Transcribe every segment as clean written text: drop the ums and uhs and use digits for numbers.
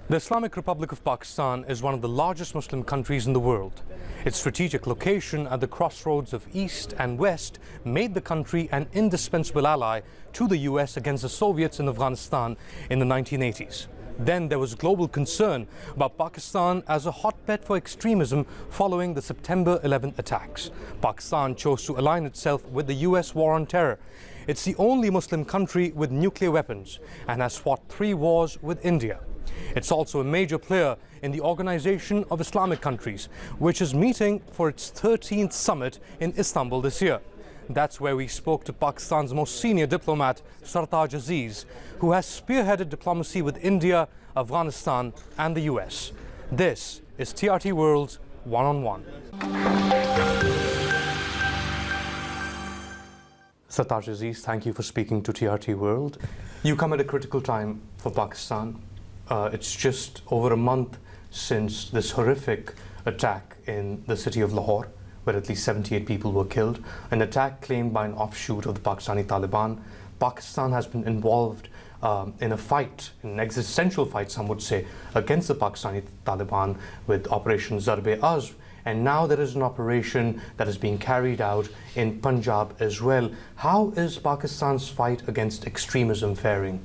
The Islamic Republic of Pakistan is one of the largest Muslim countries in the world. Its strategic location at the crossroads of East and West made the country an indispensable ally to the US against the Soviets in Afghanistan in the 1980s. Then there was global concern about Pakistan as a hotbed for extremism following the September 11 attacks. Pakistan chose to align itself with the US war on terror. It's the only Muslim country with nuclear weapons and has fought 3 wars with India. It's also a major player in the Organization of Islamic Countries, which is meeting for its 13th summit in Istanbul this year. That's where we spoke to Pakistan's most senior diplomat, Sartaj Aziz, who has spearheaded diplomacy with India, Afghanistan and the US. This is TRT World's One-on-One. Sartaj Aziz, thank you for speaking to TRT World. You come at a critical time for Pakistan. It's just over a month since this horrific attack in the city of Lahore, where at least 78 people were killed, an attack claimed by an offshoot of the Pakistani Taliban. Pakistan has been involved in a fight, an existential fight, some would say, against the Pakistani Taliban with Operation Zarb-e-Azb. And now there is an operation that is being carried out in Punjab as well. How is Pakistan's fight against extremism faring?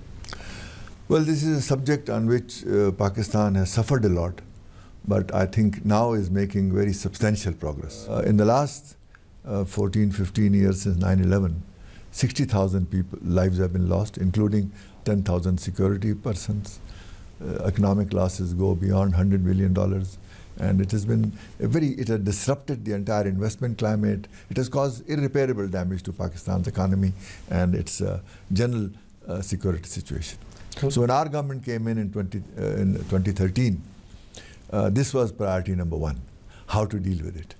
Well, this is a subject on which Pakistan has suffered a lot, but I think now is making very substantial progress. In the last 14, 15 years since 9/11, 60,000 people lives have been lost, including 10,000 security persons. Economic losses go beyond $100 million. And it has been it has disrupted the entire investment climate. It has caused irreparable damage to Pakistan's economy and its general security situation. So when our government came in 2013, this was priority number 1, how to deal with it.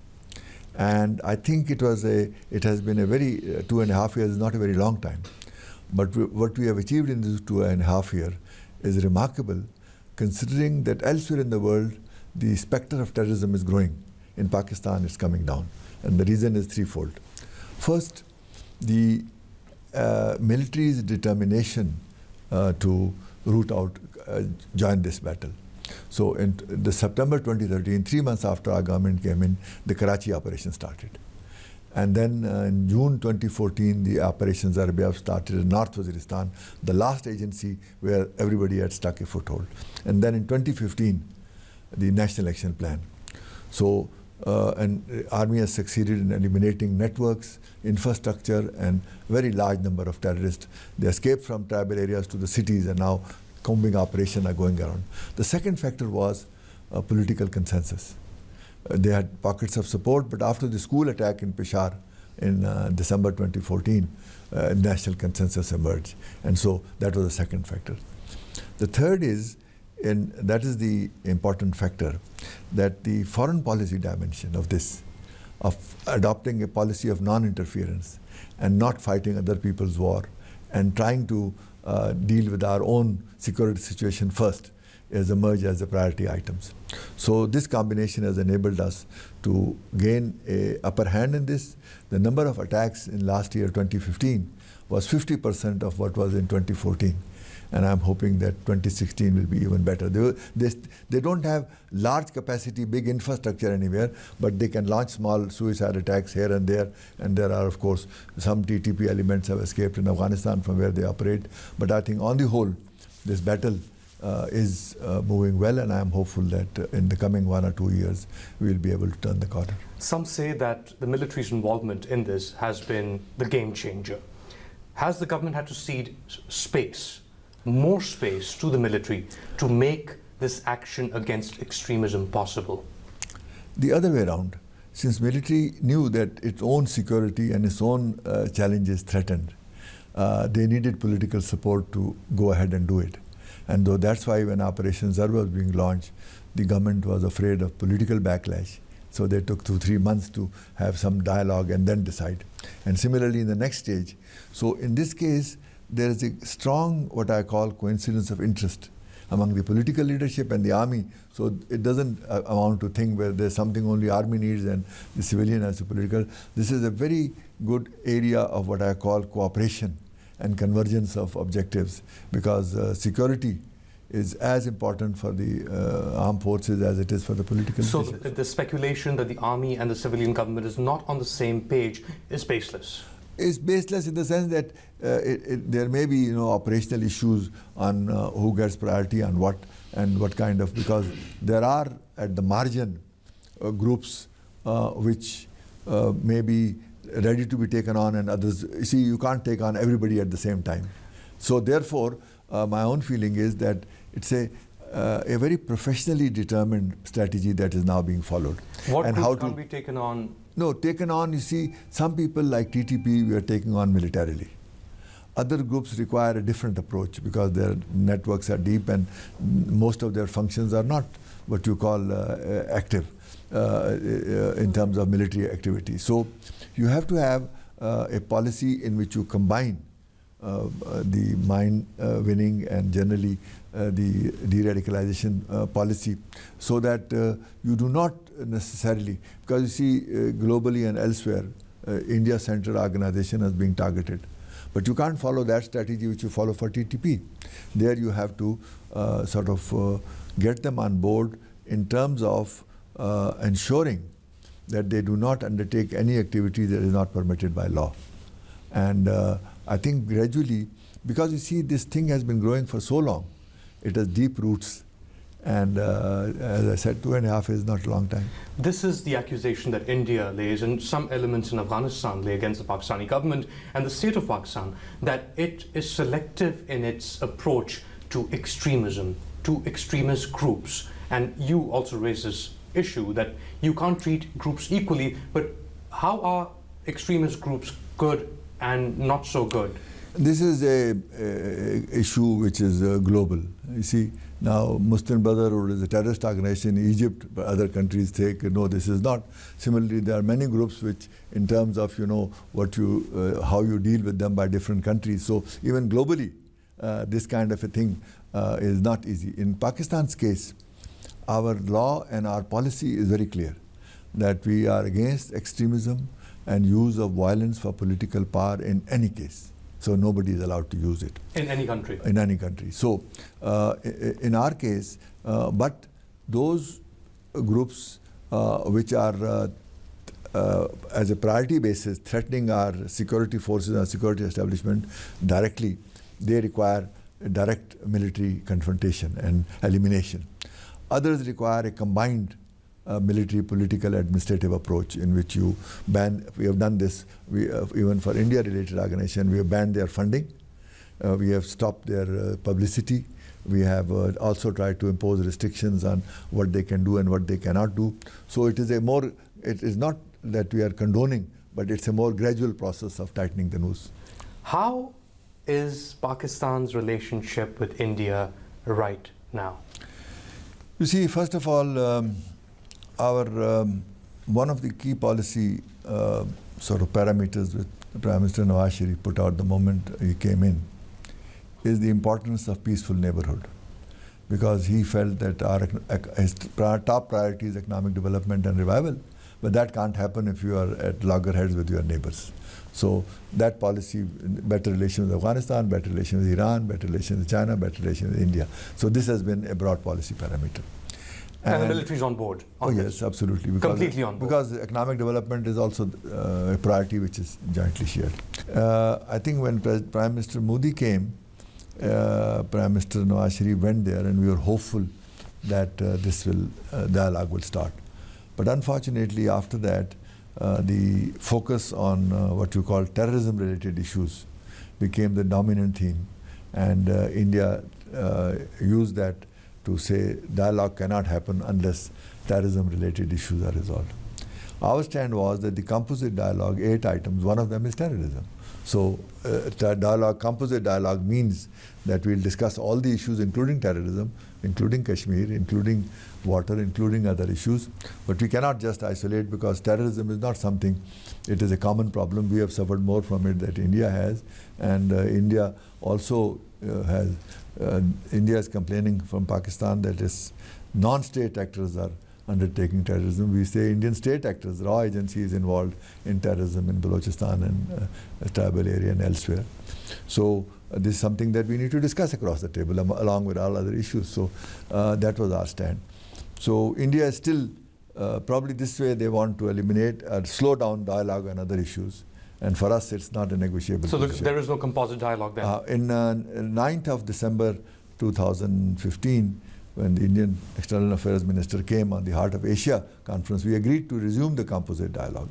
And I think it has been a very, 2.5 years is not a very long time. But what we have achieved in this 2.5 years is remarkable, considering that elsewhere in the world, the specter of terrorism is growing. In Pakistan, it's coming down. And the reason is threefold. First, the military's determination to root out, join this battle. So in the September 2013, 3 months after our government came in, the Karachi operation started. And then in June 2014, the Operation Zarb-e-Azb started in North Waziristan, the last agency where everybody had stuck a foothold. And then in 2015, the National Action Plan. So, and the Army has succeeded in eliminating networks, infrastructure, and very large number of terrorists. They escaped from tribal areas to the cities, and now combing operations are going around. The second factor was political consensus. They had pockets of support, but after the school attack in Peshawar in December 2014, national consensus emerged. And so that was the second factor. The third is, and that is the important factor, that the foreign policy dimension of this, of adopting a policy of non-interference and not fighting other people's war and trying to deal with our own security situation first, has emerged as the priority items. So this combination has enabled us to gain an upper hand in this. The number of attacks in last year, 2015, was 50% of what was in 2014. And I'm hoping that 2016 will be even better. They don't have large capacity, big infrastructure anywhere, but they can launch small suicide attacks here and there. And there are, of course, some TTP elements have escaped in Afghanistan from where they operate. But I think on the whole, this battle is moving well, and I'm hopeful that in the coming 1 or 2 years, we'll be able to turn the corner. Some say that the military's involvement in this has been the game changer. Has the government had to cede space, more space to the military to make this action against extremism possible? The other way around. Since military knew that its own security and its own challenges threatened, they needed political support to go ahead and do it. And though that's why when Operation Zarb was being launched, the government was afraid of political backlash. So they took 2-3 months to have some dialogue and then decide. And similarly in the next stage. So in this case, there is a strong, what I call, coincidence of interest among the political leadership and the army. So it doesn't amount to thing where there's something only army needs and the civilian has the political. This is a very good area of what I call cooperation and convergence of objectives, because security is as important for the armed forces as it is for the political So leadership. the speculation that the army and the civilian government is not on the same page is baseless. Is baseless in the sense that there may be operational issues on who gets priority on what and what kind of, because there are at the margin groups which may be ready to be taken on, and others, you see, you can't take on everybody at the same time. So therefore my own feeling is that it's a very professionally determined strategy that is now being followed. What and groups how to can't be taken on? No, taken on, you see, some people like TTP we are taking on militarily. Other groups require a different approach because their networks are deep and most of their functions are not what you call active in terms of military activity. So you have to have a policy in which you combine the mind winning and generally the de-radicalization policy, so that you do not necessarily, because you see globally and elsewhere India-centered organization is being targeted, but you can't follow that strategy which you follow for TTP. There you have to sort of get them on board in terms of ensuring that they do not undertake any activity that is not permitted by law. And I think gradually, because you see this thing has been growing for so long, it has deep roots, and as I said, 2.5 is not a long time. This is the accusation that India lays, and some elements in Afghanistan lay against the Pakistani government and the state of Pakistan, that it is selective in its approach to extremism, to extremist groups. And you also raise this issue that you can't treat groups equally, but how are extremist groups good and not so good? This is a issue which is global. You see, now Muslim Brotherhood is a terrorist organization in Egypt, but other countries take, no, this is not. Similarly, there are many groups which, in terms of what you, how you deal with them by different countries. So even globally, this kind of a thing is not easy. In Pakistan's case, our law and our policy is very clear that we are against extremism and use of violence for political power in any case. So nobody is allowed to use it. In any country? In any country. So in our case, but those groups which are as a priority basis threatening our security forces and security establishment directly, they require direct military confrontation and elimination. Others require a combined military, political, administrative approach in which you ban. We have done this. We even for India-related organization, we have banned their funding. We have stopped their publicity. We have also tried to impose restrictions on what they can do and what they cannot do. So it is a more. It is not that we are condoning, but it's a more gradual process of tightening the noose. How is Pakistan's relationship with India right now? You see, first of all, our one of the key policy sort of parameters which Prime Minister Nawaz Sharif put out the moment he came in is the importance of peaceful neighborhood, because he felt that his top priority is economic development and revival, but that can't happen if you are at loggerheads with your neighbors. So that policy, better relations with Afghanistan, better relations with Iran, better relations with China, better relations with India. So this has been a broad policy parameter. And the military is on board? Yes, absolutely. Because, completely on board? Because economic development is also a priority which is jointly shared. I think when Prime Minister Modi came, Prime Minister Nawaz Sharif went there, and we were hopeful that this dialogue will start. But unfortunately, after that, the focus on what you call terrorism-related issues became the dominant theme, and India used that to say dialogue cannot happen unless terrorism-related issues are resolved. Our stand was that the composite dialogue, 8 items, one of them is terrorism. So composite dialogue means that we'll discuss all the issues including terrorism, including Kashmir, including water, including other issues. But we cannot just isolate, because terrorism is not something, it is a common problem. We have suffered more from it than India has, and India also has, India is complaining from Pakistan that its non-state actors are undertaking terrorism. We say Indian state actors, raw agencies involved in terrorism in Balochistan and tribal area and elsewhere. So this is something that we need to discuss across the table along with all other issues. So that was our stand. So India is still, probably this way they want to eliminate, slow down dialogue on other issues. And for us, it's not a negotiable So position. there is no composite dialogue there? In 9th of December 2015, when the Indian External Affairs Minister came on the Heart of Asia conference, we agreed to resume the composite dialogue.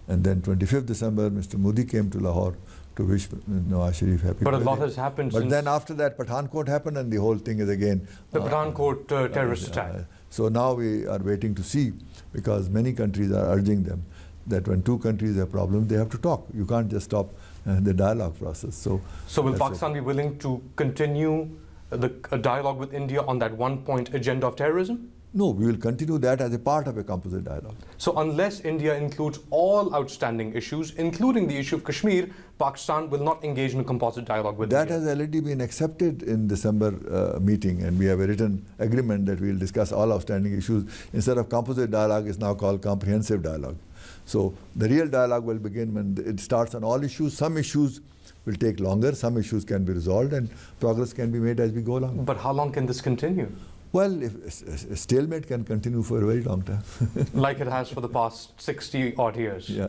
And then 25th December, Mr. Modi came to Lahore to wish Nawaz Sharif happy birthday. But a lot has happened But since then after that, Pathankot happened and the whole thing is again... the Pathankot terrorist attack. So now we are waiting to see, because many countries are urging them that when two countries have problems, they have to talk. You can't just stop the dialogue process. So will Pakistan be willing to continue a dialogue with India on that one-point agenda of terrorism? No, we will continue that as a part of a composite dialogue. So unless India includes all outstanding issues, including the issue of Kashmir, Pakistan will not engage in a composite dialogue with That India. has already been accepted in December meeting, and we have a written agreement that we will discuss all outstanding issues. Instead of composite dialogue, it's now called comprehensive dialogue. So the real dialogue will begin when it starts on all issues. Some issues will take longer, some issues can be resolved, and progress can be made as we go along. But how long can this continue? Well, if a stalemate can continue for a very long time. Like it has for the past 60 odd years. Yeah.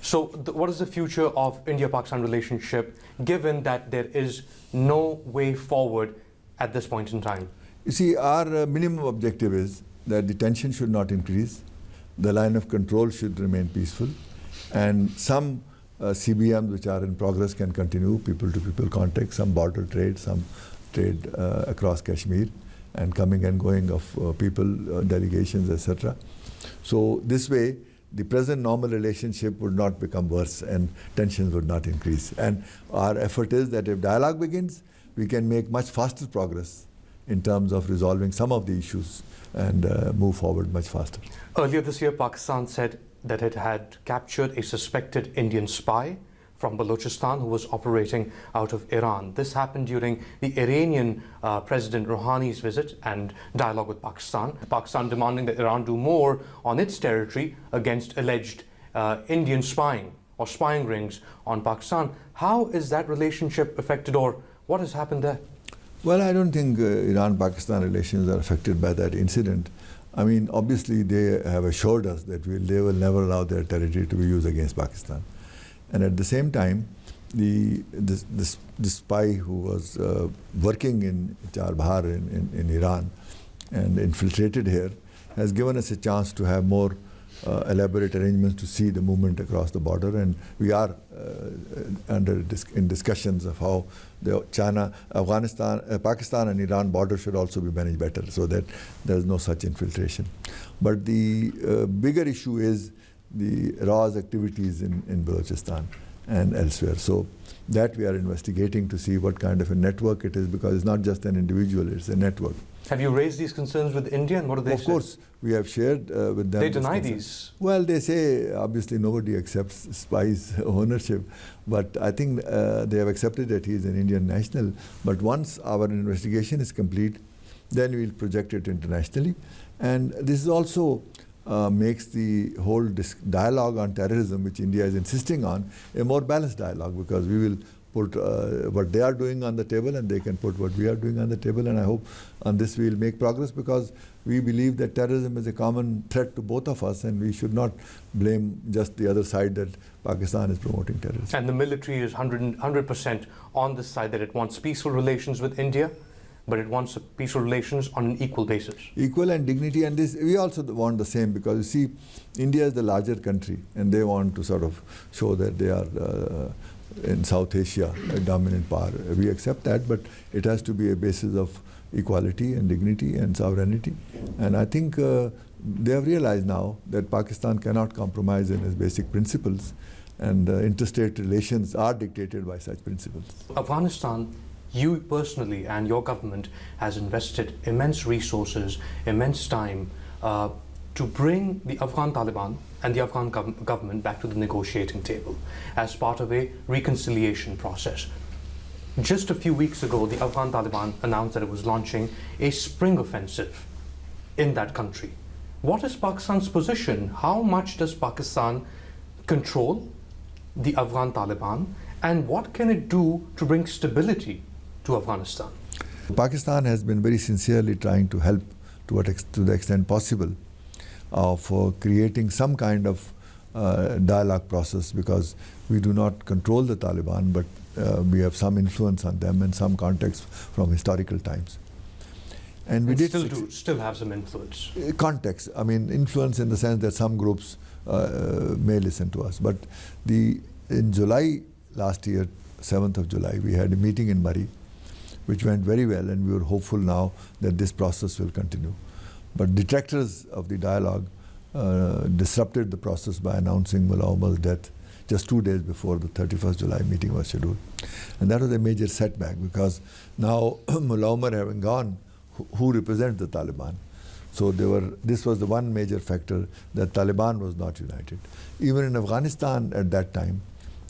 So what is the future of India-Pakistan relationship, given that there is no way forward at this point in time? You see, our minimum objective is that the tension should not increase, the line of control should remain peaceful, and some CBMs which are in progress can continue, people-to-people contact, some border trade, some trade across Kashmir, and coming and going of people, delegations, etc. So this way, the present normal relationship would not become worse and tensions would not increase. And our effort is that if dialogue begins, we can make much faster progress in terms of resolving some of the issues and move forward much faster. Earlier this year, Pakistan said that it had captured a suspected Indian spy from Balochistan who was operating out of Iran. This happened during the Iranian President Rouhani's visit and dialogue with Pakistan. Pakistan demanding that Iran do more on its territory against alleged Indian spying or spying rings on Pakistan. How is that relationship affected, or what has happened there? Well, I don't think Iran-Pakistan relations are affected by that incident. I mean, obviously they have assured us that they will never allow their territory to be used against Pakistan. And at the same time, the spy who was working in Charbagh in Iran and infiltrated here has given us a chance to have more elaborate arrangements to see the movement across the border, and we are in discussions of how the Pakistan and Iran border should also be managed better so that there is no such infiltration. But the bigger issue is the RAW's activities in Balochistan and elsewhere. So that we are investigating to see what kind of a network it is, because it's not just an individual, it's a network. Have you raised these concerns with India, and what do they say? Of course, we have shared with them. They deny these? Well, they say obviously nobody accepts spies ownership, but I think they have accepted that he is an Indian national. But once our investigation is complete, then we'll project it internationally. And this is also makes the whole dialogue on terrorism, which India is insisting on, a more balanced dialogue, because we will put what they are doing on the table and they can put what we are doing on the table, and I hope on this we will make progress, because we believe that terrorism is a common threat to both of us, and we should not blame just the other side that Pakistan is promoting terrorism. And the military is 100% on the side that it wants peaceful relations with India, but it wants peaceful relations on an equal basis. Equal and dignity, and this we also want the same, because you see, India is the larger country and they want to sort of show that they are in South Asia a dominant power. We accept that, but it has to be a basis of equality and dignity and sovereignty. And I think they have realized now that Pakistan cannot compromise in its basic principles, and interstate relations are dictated by such principles. Afghanistan, you personally and your government has invested immense resources, immense time to bring the Afghan Taliban and the Afghan government back to the negotiating table as part of a reconciliation process. Just a few weeks ago, the Afghan Taliban announced that it was launching a spring offensive in that country. What is Pakistan's position? How much does Pakistan control the Afghan Taliban, And what can it do to bring stability to Afghanistan? Pakistan has been very sincerely trying to help to the extent possible of creating some kind of dialogue process, because we do not control the Taliban, but we have some influence on them in some context from historical times. And we did still have some influence. Context, I mean influence in the sense that some groups may listen to us. But in July last year, 7th of July, we had a meeting in Murree, which went very well, and we were hopeful now that this process will continue. But detractors of the dialogue disrupted the process by announcing Mullah Omar's death just 2 days before the 31st July meeting was scheduled. And that was a major setback, because now Mullah Omar having gone, who represents the Taliban? So this was the one major factor, that Taliban was not united. Even in Afghanistan at that time,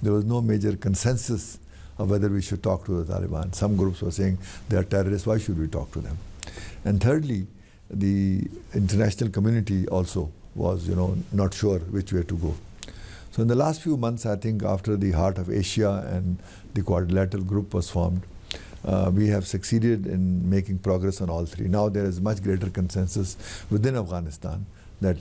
there was no major consensus of whether we should talk to the Taliban. Some groups were saying they are terrorists, why should we talk to them? And thirdly, the international community also was not sure which way to go. So in the last few months, I think after the Heart of Asia and the Quadrilateral Group was formed, we have succeeded in making progress on all three. Now there is much greater consensus within Afghanistan that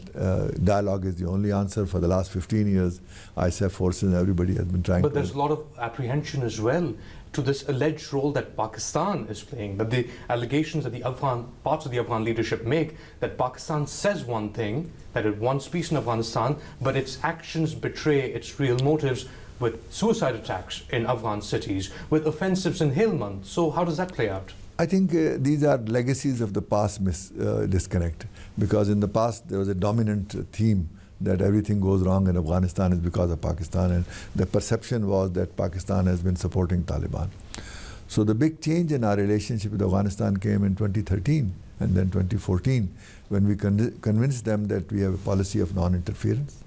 dialogue is the only answer. For the last 15 years, ISAF forces and everybody has been trying. But there's a lot of apprehension as well to this alleged role that Pakistan is playing, that the allegations that the parts of the Afghan leadership make, that Pakistan says one thing, that it wants peace in Afghanistan, but its actions betray its real motives, with suicide attacks in Afghan cities, with offensives in Helmand. So how does that play out? I think these are legacies of the past disconnect, because in the past there was a dominant theme that everything goes wrong in Afghanistan is because of Pakistan, and the perception was that Pakistan has been supporting Taliban. So the big change in our relationship with Afghanistan came in 2013 and then 2014, when we convinced them that we have a policy of non-interference.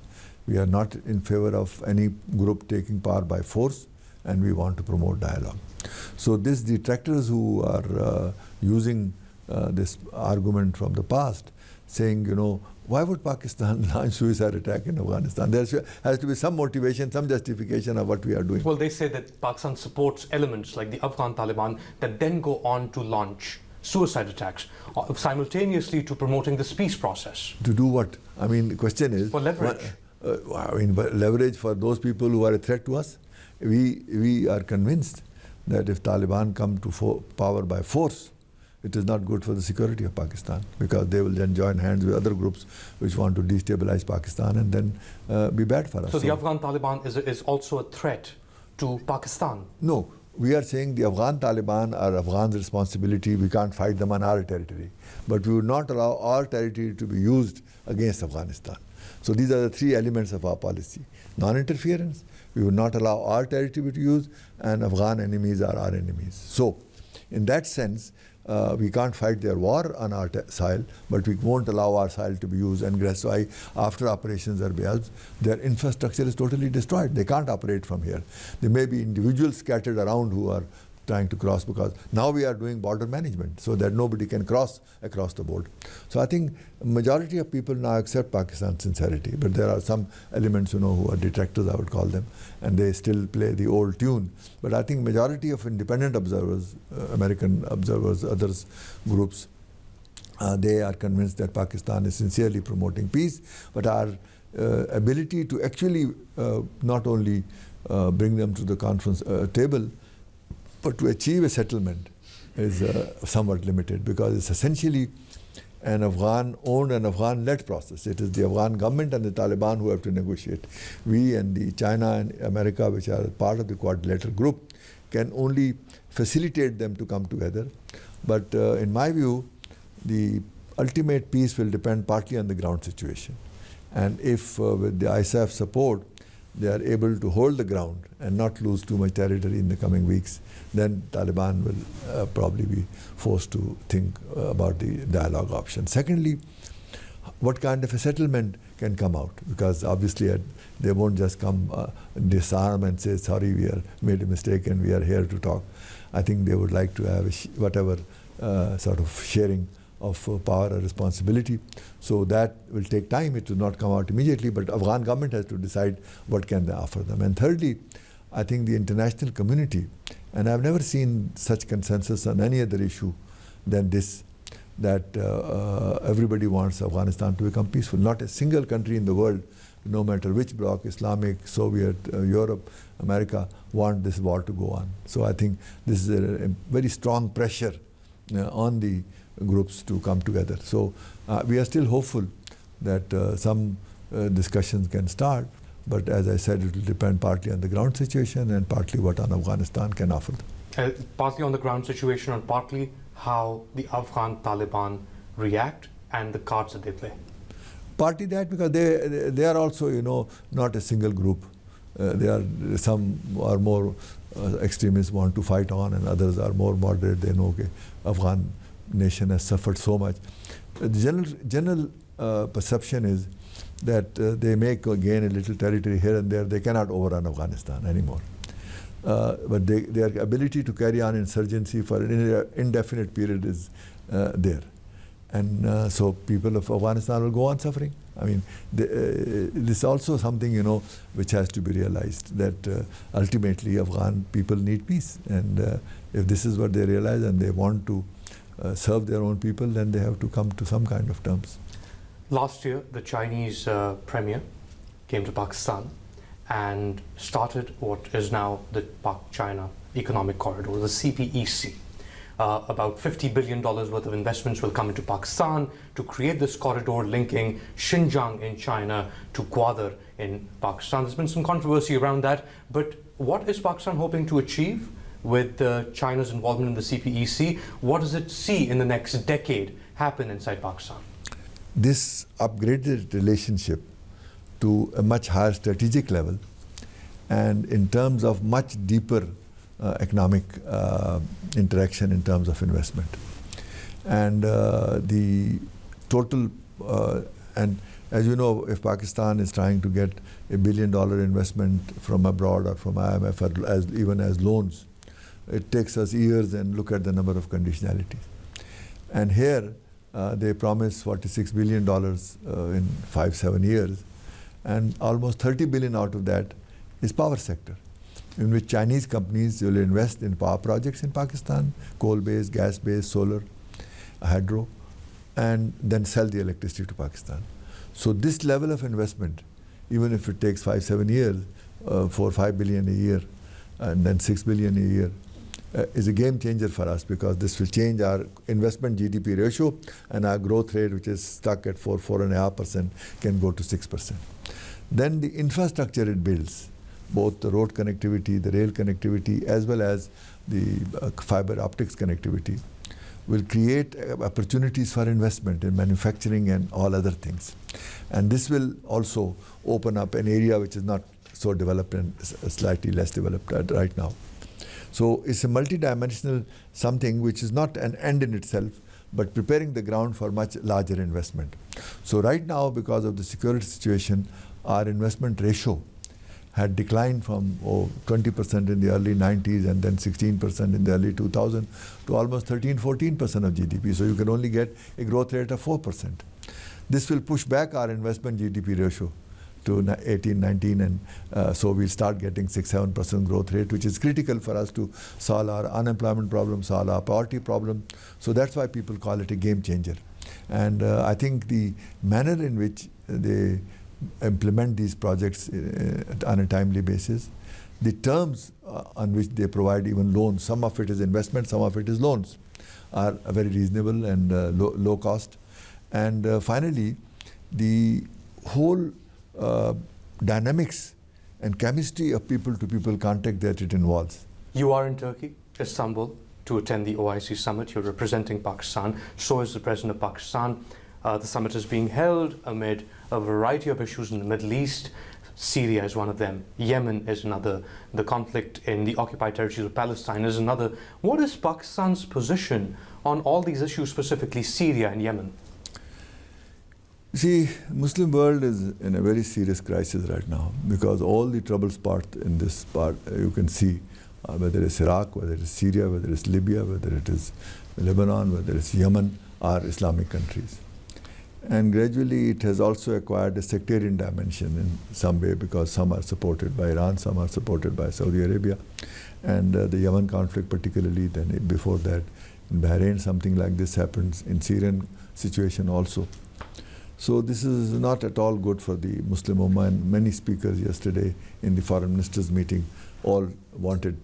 We are not in favor of any group taking power by force, and we want to promote dialogue. So these detractors who are using this argument from the past, saying, why would Pakistan launch suicide attack in Afghanistan? There has to be some motivation, some justification of what we are doing. Well, they say that Pakistan supports elements like the Afghan Taliban that then go on to launch suicide attacks, simultaneously to promoting this peace process. To do what? I mean, the question is... For leverage. Leverage for those people who are a threat to us. We are convinced that if Taliban come to power by force, it is not good for the security of Pakistan, because they will then join hands with other groups which want to destabilize Pakistan and then be bad for us. So the Afghan Taliban is also a threat to Pakistan? No. We are saying the Afghan Taliban are Afghans' responsibility. We can't fight them on our territory. But we would not allow our territory to be used against Afghanistan. So these are the three elements of our policy. Non-interference, we will not allow our territory to be used, and Afghan enemies are our enemies. So in that sense, we can't fight their war on our soil, but we won't allow our soil to be used. And that's why after Operation Zarb, their infrastructure is totally destroyed. They can't operate from here. There may be individuals scattered around who are trying to cross, because now we are doing border management so that nobody can cross across the border. So I think majority of people now accept Pakistan's sincerity, but there are some elements, who are detractors, I would call them, and they still play the old tune. But I think majority of independent observers, American observers, others groups, they are convinced that Pakistan is sincerely promoting peace, but our ability to actually not only bring them to the conference table, but to achieve a settlement is somewhat limited, because it's essentially an Afghan-owned and Afghan-led process. It is the Afghan government and the Taliban who have to negotiate. We and China and America, which are part of the Quadrilateral Group, can only facilitate them to come together. But in my view, the ultimate peace will depend partly on the ground situation. And if with the ISAF support, they are able to hold the ground and not lose too much territory in the coming weeks, then Taliban will probably be forced to think about the dialogue option. Secondly, what kind of a settlement can come out? Because obviously they won't just come disarm and say, sorry, we are made a mistake and we are here to talk. I think they would like to have whatever sort of sharing of power or responsibility. So that will take time. It will not come out immediately, but Afghan government has to decide what can they offer them. And thirdly, I think the international community, and I've never seen such consensus on any other issue than this, that everybody wants Afghanistan to become peaceful. Not a single country in the world, no matter which bloc, Islamic, Soviet, Europe, America, want this war to go on. So I think this is a very strong pressure on the groups to come together. So we are still hopeful that some discussions can start, but as I said, it will depend partly on the ground situation and partly what Afghanistan can offer them. Partly on the ground situation and partly how the Afghan Taliban react and the cards that they play. Partly that, because they are also, you know, not a single group. Some are more extremists, want to fight on, and others are more moderate. They know, okay, Afghan nation has suffered so much. The general perception is that they may gain a little territory here and there. They cannot overrun Afghanistan anymore. But their ability to carry on insurgency for an indefinite period is there. And so people of Afghanistan will go on suffering. I mean, this is also something, you know, which has to be realized, that ultimately Afghan people need peace. And if this is what they realize and they want to serve their own people, then they have to come to some kind of terms. Last year, the Chinese premier came to Pakistan and started what is now the Pak-China Economic Corridor, the CPEC. About $50 billion worth of investments will come into Pakistan to create this corridor linking Xinjiang in China to Gwadar in Pakistan. There's been some controversy around that, but what is Pakistan hoping to achieve with China's involvement in the CPEC? What does it see in the next decade happen inside Pakistan? This upgraded relationship to a much higher strategic level and in terms of much deeper economic interaction in terms of investment. And the total, and as you know, if Pakistan is trying to get $1 billion investment from abroad or from IMF, or even as loans, it takes us years, and look at the number of conditionalities. And here they promise $46 billion in 5-7 years, and almost $30 billion out of that is power sector, in which Chinese companies will invest in power projects in Pakistan, coal-based, gas-based, solar, hydro, and then sell the electricity to Pakistan. So this level of investment, even if it takes 5-7 years, 4-5 billion a year, and then 6 billion a year, is a game changer for us, because this will change our investment GDP ratio, and our growth rate, which is stuck at 4.5%, can go to 6%. Then the infrastructure it builds, both the road connectivity, the rail connectivity, as well as the fiber optics connectivity, will create opportunities for investment in manufacturing and all other things. And this will also open up an area which is not so developed and slightly less developed right now. So it's a multidimensional something which is not an end in itself, but preparing the ground for much larger investment. So right now, because of the security situation, our investment ratio had declined from 20% in the early 90s and then 16% in the early 2000s to almost 13-14% of GDP. So you can only get a growth rate of 4%. This will push back our investment GDP ratio to 18, 19, and so we'll start getting 6-7% growth rate, which is critical for us to solve our unemployment problem, solve our poverty problem. So that's why people call it a game changer. And I think the manner in which they implement these projects on a timely basis, the terms on which they provide even loans, some of it is investment, some of it is loans, are very reasonable and low cost. And finally, the whole dynamics and chemistry of people-to-people contact that it involves. You are in Turkey, Istanbul, to attend the OIC summit. You're representing Pakistan. So is the President of Pakistan. The summit is being held amid a variety of issues in the Middle East. Syria is one of them. Yemen is another. The conflict in the occupied territories of Palestine is another. What is Pakistan's position on all these issues, specifically Syria and Yemen? See, Muslim world is in a very serious crisis right now, because all the troubles part in this part, you can see, whether it's Iraq, whether it's Syria, whether it's Libya, whether it is Lebanon, whether it's Yemen, are Islamic countries. And gradually it has also acquired a sectarian dimension in some way, because some are supported by Iran, some are supported by Saudi Arabia. And the Yemen conflict particularly, then before that in Bahrain something like this happens, in Syrian situation also. So this is not at all good for the Muslim Ummah, and many speakers yesterday in the foreign ministers meeting all wanted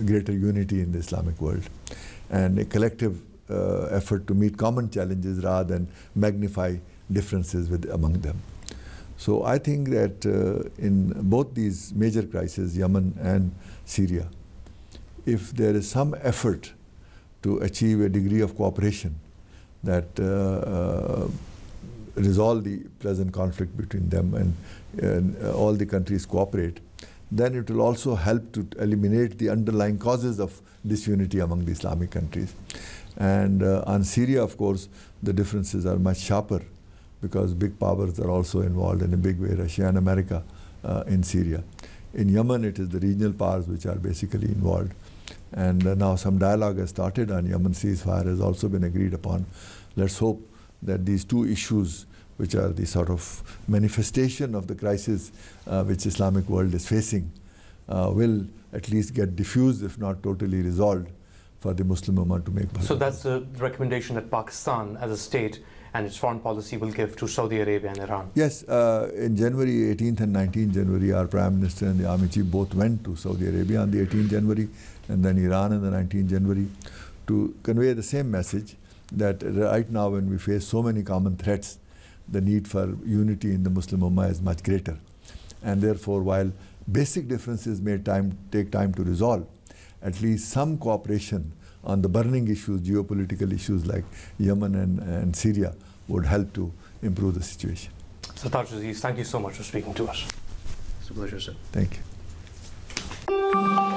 greater unity in the Islamic world and a collective effort to meet common challenges rather than magnify differences among them. So I think that in both these major crises, Yemen and Syria, if there is some effort to achieve a degree of cooperation that resolve the present conflict between them and all the countries cooperate, then it will also help to eliminate the underlying causes of disunity among the Islamic countries. And on Syria, of course, the differences are much sharper, because big powers are also involved in a big way, Russia and America in Syria. In Yemen, it is the regional powers which are basically involved. And now some dialogue has started on Yemen. Ceasefire has also been agreed upon. Let's hope that these two issues, which are the sort of manifestation of the crisis which Islamic world is facing, will at least get diffused, if not totally resolved, for the Muslim Ummah to make. So that's the recommendation that Pakistan as a state and its foreign policy will give to Saudi Arabia and Iran? Yes, in January 18th and 19th January, our Prime Minister and the Army Chief both went to Saudi Arabia on the 18th January and then Iran on the 19th January to convey the same message, that right now when we face so many common threats, the need for unity in the Muslim Ummah is much greater. And therefore, while basic differences may take time to resolve, at least some cooperation on the burning issues, geopolitical issues like Yemen and Syria, would help to improve the situation. Sartaj Aziz, thank you so much for speaking to us. It's a pleasure, sir. Thank you.